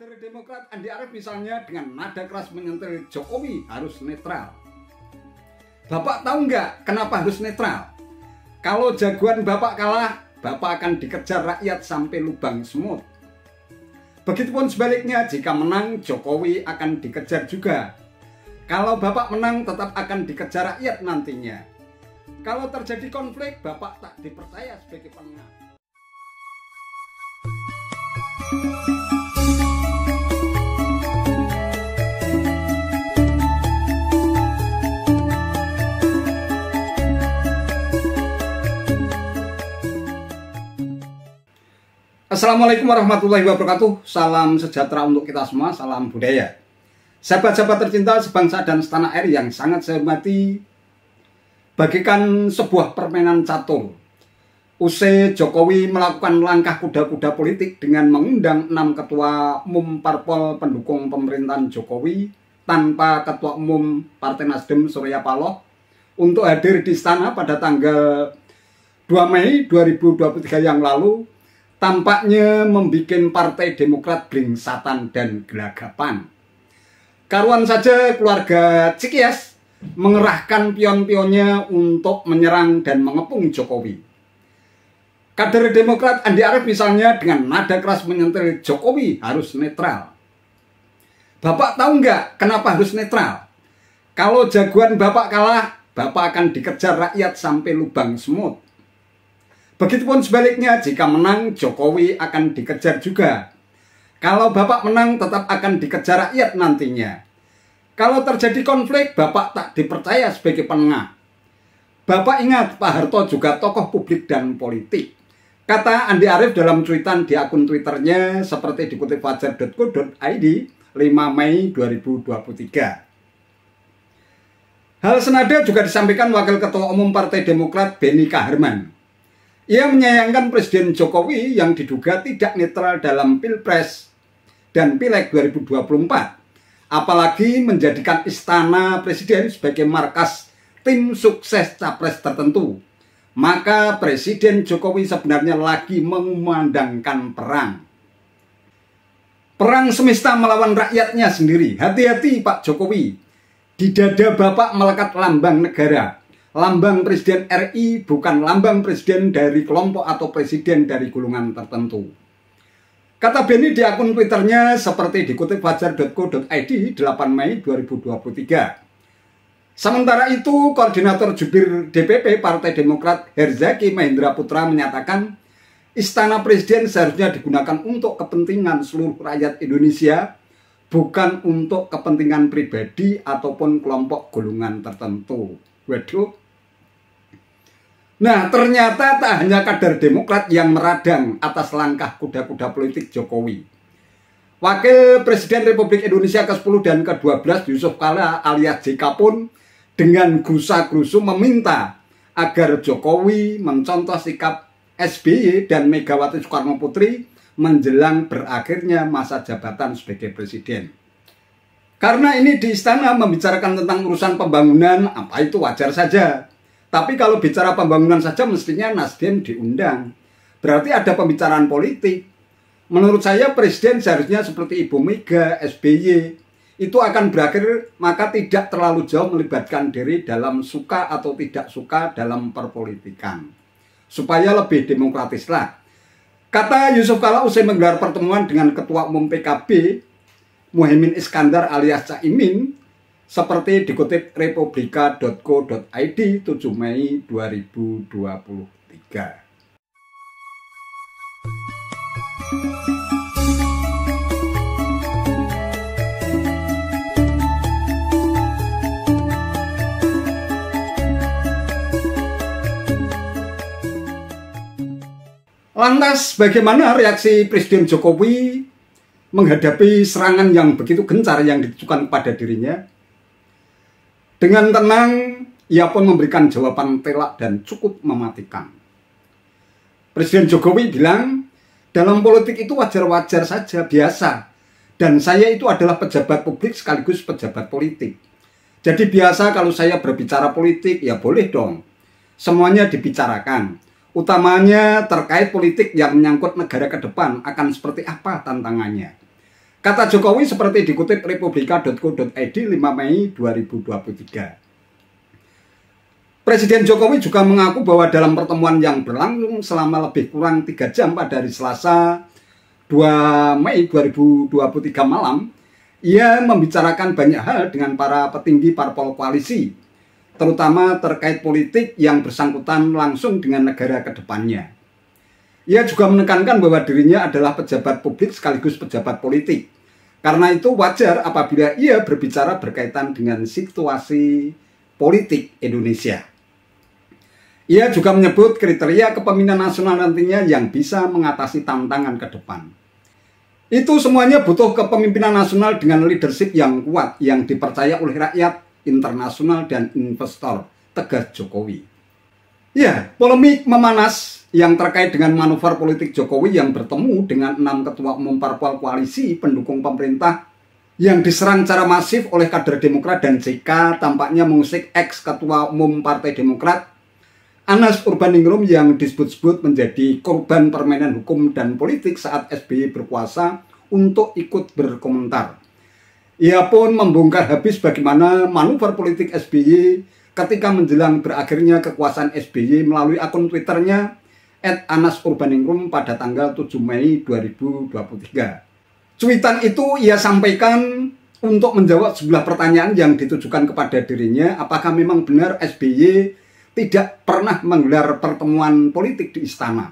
Kader Demokrat Andi Arief misalnya dengan nada keras menyentil Jokowi harus netral. Bapak tahu nggak kenapa harus netral? Kalau jagoan Bapak kalah, Bapak akan dikejar rakyat sampai lubang semut. Begitupun sebaliknya, jika menang, Jokowi akan dikejar juga. Kalau Bapak menang, tetap akan dikejar rakyat nantinya. Kalau terjadi konflik, Bapak tak dipercaya sebagai penengah. Assalamualaikum warahmatullahi wabarakatuh. Salam sejahtera untuk kita semua, salam budaya. Sahabat-sahabat tercinta sebangsa dan setanah air yang sangat saya hormati, bagikan sebuah permainan catur. Usai Jokowi melakukan langkah kuda-kuda politik dengan mengundang 6 ketua umum parpol pendukung pemerintahan Jokowi tanpa ketua umum Partai Nasdem Surya Paloh untuk hadir di istana pada tanggal 2 Mei 2023 yang lalu, tampaknya membuat Partai Demokrat blingsatan dan gelagapan. Karuan saja keluarga Cikias mengerahkan pion-pionnya untuk menyerang dan mengepung Jokowi. Kader Demokrat Andi Arief misalnya dengan nada keras menyentil Jokowi harus netral. Bapak tahu nggak kenapa harus netral? Kalau jagoan Bapak kalah, Bapak akan dikejar rakyat sampai lubang semut. Begitupun sebaliknya, jika menang, Jokowi akan dikejar juga. Kalau Bapak menang, tetap akan dikejar rakyat nantinya. Kalau terjadi konflik, Bapak tak dipercaya sebagai penengah. Bapak ingat, Pak Harto juga tokoh publik dan politik. Kata Andi Arief dalam cuitan di akun Twitternya seperti dikutip fajar.co.id 5 Mei 2023. Hal senada juga disampaikan Wakil Ketua Umum Partai Demokrat Benny Kaharman. Ia menyayangkan Presiden Jokowi yang diduga tidak netral dalam Pilpres dan Pileg 2024, apalagi menjadikan istana Presiden sebagai markas tim sukses capres tertentu. Maka Presiden Jokowi sebenarnya lagi mengumandangkan perang. Perang semesta melawan rakyatnya sendiri. Hati-hati Pak Jokowi, di dada Bapak melekat lambang negara. Lambang Presiden RI bukan lambang presiden dari kelompok atau presiden dari golongan tertentu. Kata Benny di akun Twitternya seperti dikutip fajar.co.id 8 Mei 2023. Sementara itu, Koordinator Jubir DPP Partai Demokrat Herzaki Mahendra Putra menyatakan istana presiden seharusnya digunakan untuk kepentingan seluruh rakyat Indonesia, bukan untuk kepentingan pribadi ataupun kelompok golongan tertentu. Waduh. Nah, ternyata tak hanya kader Demokrat yang meradang atas langkah kuda-kuda politik Jokowi. Wakil Presiden Republik Indonesia ke-10 dan ke-12 Yusuf Kala alias JK pun dengan gerusa-gerusu meminta agar Jokowi mencontoh sikap SBY dan Megawati Soekarno Putri menjelang berakhirnya masa jabatan sebagai presiden. Karena ini di istana membicarakan tentang urusan pembangunan, apa itu wajar saja. Tapi kalau bicara pembangunan saja mestinya Nasdem diundang. Berarti ada pembicaraan politik. Menurut saya Presiden seharusnya seperti Ibu Mega, SBY. Itu akan berakhir maka tidak terlalu jauh melibatkan diri dalam suka atau tidak suka dalam perpolitikan. Supaya lebih demokratis lah. Kata Yusuf Kala usai menggelar pertemuan dengan Ketua Umum PKB, Muhaimin Iskandar alias Caimin, seperti dikutip republika.co.id 7 Mei 2023. Lantas bagaimana reaksi Presiden Jokowi menghadapi serangan yang begitu gencar yang ditujukan kepada dirinya? Dengan tenang, ia pun memberikan jawaban telak dan cukup mematikan. Presiden Jokowi bilang, dalam politik itu wajar-wajar saja, biasa. Dan saya itu adalah pejabat publik sekaligus pejabat politik. Jadi biasa kalau saya berbicara politik, ya boleh dong. Semuanya dibicarakan. Utamanya terkait politik yang menyangkut negara ke depan akan seperti apa tantangannya. Kata Jokowi seperti dikutip republika.co.id 5 Mei 2023. Presiden Jokowi juga mengaku bahwa dalam pertemuan yang berlangsung selama lebih kurang 3 jam pada hari Selasa 2 Mei 2023 malam, ia membicarakan banyak hal dengan para petinggi parpol koalisi, terutama terkait politik yang bersangkutan langsung dengan negara ke depannya. Ia juga menekankan bahwa dirinya adalah pejabat publik sekaligus pejabat politik. Karena itu wajar apabila ia berbicara berkaitan dengan situasi politik Indonesia. Ia juga menyebut kriteria kepemimpinan nasional nantinya yang bisa mengatasi tantangan ke depan. Itu semuanya butuh kepemimpinan nasional dengan leadership yang kuat, yang dipercaya oleh rakyat, internasional, dan investor, tegas Jokowi. Ya, polemik memanas yang terkait dengan manuver politik Jokowi yang bertemu dengan 6 ketua umum parpol koalisi pendukung pemerintah yang diserang secara masif oleh kader Demokrat dan JK tampaknya mengusik ex-ketua umum Partai Demokrat Anas Urbaningrum yang disebut-sebut menjadi korban permainan hukum dan politik saat SBY berkuasa untuk ikut berkomentar. Ia pun membongkar habis bagaimana manuver politik SBY ketika menjelang berakhirnya kekuasaan SBY melalui akun Twitternya @AnasUrbaningrum pada tanggal 7 Mei 2023. Cuitan itu ia sampaikan untuk menjawab sebuah pertanyaan yang ditujukan kepada dirinya, apakah memang benar SBY tidak pernah menggelar pertemuan politik di istana.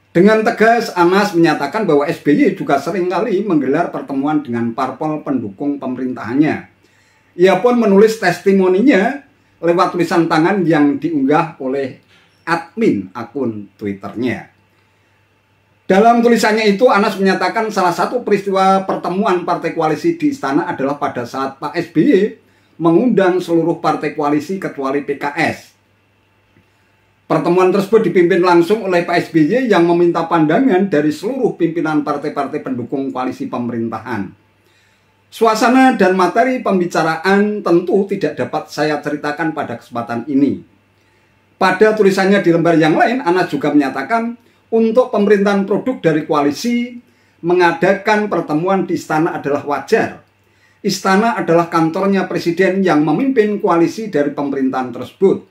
Dengan tegas, Anas menyatakan bahwa SBY juga seringkali menggelar pertemuan dengan parpol pendukung pemerintahannya. Ia pun menulis testimoninya lewat tulisan tangan yang diunggah oleh admin akun Twitternya. Dalam tulisannya itu, Anas menyatakan salah satu peristiwa pertemuan partai koalisi di istana adalah pada saat Pak SBY mengundang seluruh partai koalisi kecuali PKS. Pertemuan tersebut dipimpin langsung oleh Pak SBY yang meminta pandangan dari seluruh pimpinan partai-partai pendukung koalisi pemerintahan. Suasana dan materi pembicaraan tentu tidak dapat saya ceritakan pada kesempatan ini. Pada tulisannya di lembar yang lain, Anas juga menyatakan untuk pemerintahan produk dari koalisi mengadakan pertemuan di istana adalah wajar. Istana adalah kantornya presiden yang memimpin koalisi dari pemerintahan tersebut.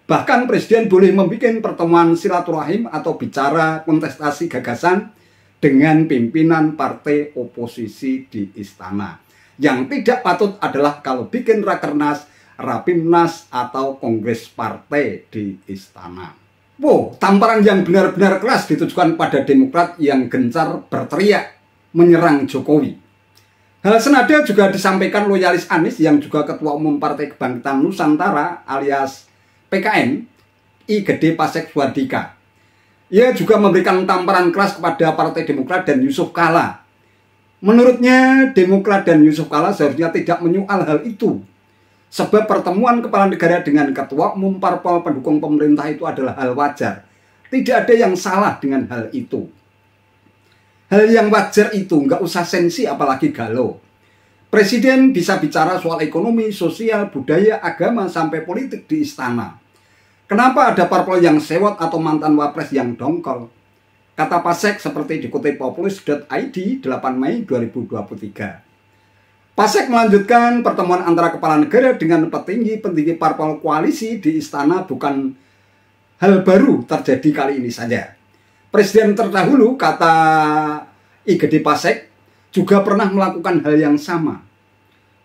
Bahkan presiden boleh membuat pertemuan silaturahim atau bicara kontestasi gagasan dengan pimpinan partai oposisi di istana. Yang tidak patut adalah kalau bikin rakernas, rapimnas, atau kongres partai di istana. Wow, tamparan yang benar-benar keras ditujukan pada Demokrat yang gencar berteriak menyerang Jokowi. Hal senada juga disampaikan loyalis Anies yang juga Ketua Umum Partai Kebangkitan Nusantara alias PKN, I Gede Pasek Suardika. Ia juga memberikan tamparan keras kepada Partai Demokrat dan Yusuf Kala. Menurutnya, Demokrat dan Yusuf Kala seharusnya tidak menyoal hal itu. Sebab pertemuan kepala negara dengan ketua umum parpol pendukung pemerintah itu adalah hal wajar. Tidak ada yang salah dengan hal itu. Hal yang wajar itu nggak usah sensi apalagi galau. Presiden bisa bicara soal ekonomi, sosial, budaya, agama, sampai politik di istana. Kenapa ada parpol yang sewot atau mantan wapres yang dongkol? Kata Pasek seperti dikutip populis.id 8 Mei 2023. Pasek melanjutkan pertemuan antara kepala negara dengan petinggi-petinggi parpol koalisi di istana bukan hal baru terjadi kali ini saja. Presiden terdahulu, kata I Gede Pasek, juga pernah melakukan hal yang sama.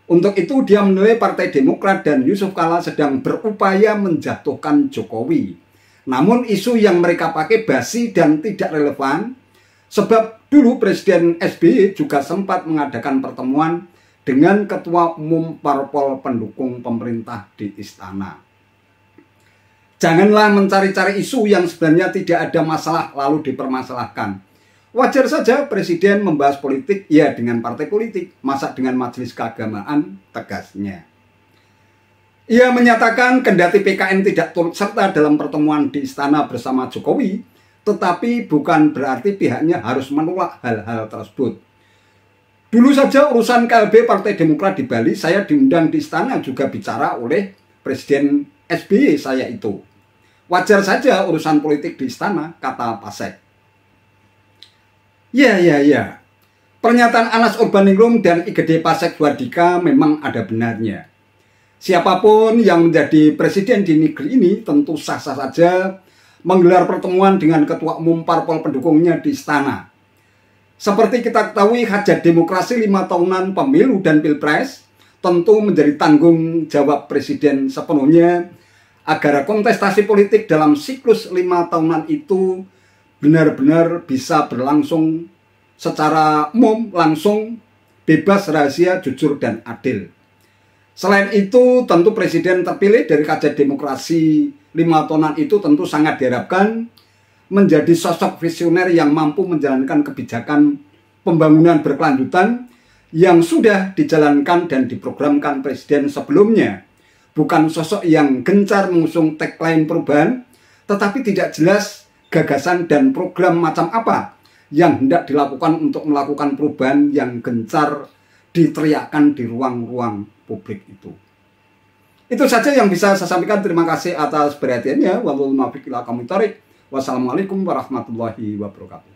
Untuk itu dia menilai Partai Demokrat dan Yusuf Kala sedang berupaya menjatuhkan Jokowi. Namun isu yang mereka pakai basi dan tidak relevan, sebab dulu Presiden SBY juga sempat mengadakan pertemuan dengan Ketua Umum Parpol pendukung pemerintah di istana. Janganlah mencari-cari isu yang sebenarnya tidak ada masalah lalu dipermasalahkan. Wajar saja Presiden membahas politik, ya dengan partai politik, masa dengan majelis keagamaan, tegasnya. Ia menyatakan kendati PKN tidak turut serta dalam pertemuan di istana bersama Jokowi, tetapi bukan berarti pihaknya harus menolak hal-hal tersebut. Dulu saja urusan KLB Partai Demokrat di Bali, saya diundang di istana juga bicara oleh Presiden SBY saya itu. Wajar saja urusan politik di istana, kata Pasek. Ya. Pernyataan Anas Urbaningrum dan Igede Pasek Dwadika memang ada benarnya. Siapapun yang menjadi presiden di negeri ini tentu sah-sah saja menggelar pertemuan dengan ketua umum parpol pendukungnya di istana. Seperti kita ketahui, hajat demokrasi 5 tahunan pemilu dan pilpres tentu menjadi tanggung jawab presiden sepenuhnya agar kontestasi politik dalam siklus 5 tahunan itu benar-benar bisa berlangsung secara umum, langsung, bebas, rahasia, jujur, dan adil. Selain itu, tentu presiden terpilih dari kajian demokrasi 5 tahunan itu tentu sangat diharapkan menjadi sosok visioner yang mampu menjalankan kebijakan pembangunan berkelanjutan yang sudah dijalankan dan diprogramkan presiden sebelumnya. Bukan sosok yang gencar mengusung tagline perubahan, tetapi tidak jelas gagasan dan program macam apa yang hendak dilakukan untuk melakukan perubahan yang gencar diteriakkan di ruang-ruang publik itu. Itu saja yang bisa saya sampaikan. Terima kasih atas perhatiannya. Wassalamualaikum warahmatullahi wabarakatuh.